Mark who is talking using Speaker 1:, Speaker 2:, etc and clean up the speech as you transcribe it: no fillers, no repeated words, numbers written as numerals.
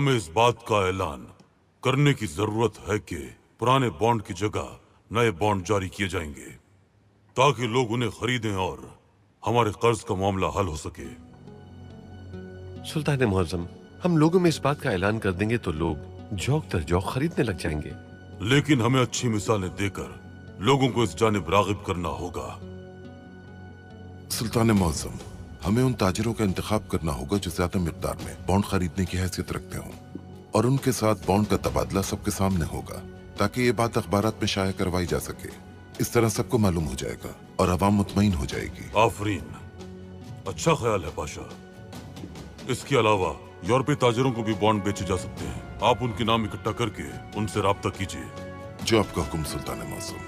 Speaker 1: हमें इस बात का ऐलान करने की जरूरत है कि पुराने बॉन्ड की जगह नए बॉन्ड जारी किए जाएंगे ताकि लोग उन्हें खरीदें और हमारे कर्ज का मामला हल हो सके।
Speaker 2: सुल्तान मुअज्जम, हम लोगों में इस बात का ऐलान कर देंगे तो लोग जौक दर जौक खरीदने लग जाएंगे।
Speaker 1: लेकिन हमें अच्छी मिसालें देकर लोगों को इस जानिब रागिब करना होगा।
Speaker 3: सुल्तान मुअज्जम, हमें उन ताजिरों का इंतखाब करना होगा जो ज्यादा मिकदार में बॉन्ड खरीदने की हैसियत रखते हों, और उनके साथ बॉन्ड का तबादला सबके सामने होगा ताकि ये बात अखबारात में शाया करवाई जा सके। इस तरह सबको मालूम हो जाएगा और अवाम मुतमईन हो जाएगी।
Speaker 1: आफरीन, अच्छा ख्याल है बादशाह। इसके अलावा यूरोपीय ताजिरों को भी बॉन्ड बेचे जा सकते हैं। आप उनके नाम इकट्ठा करके उनसे राब्ता कीजिए।
Speaker 3: जो आपका हुक्म सुल्तान मुअज्जम।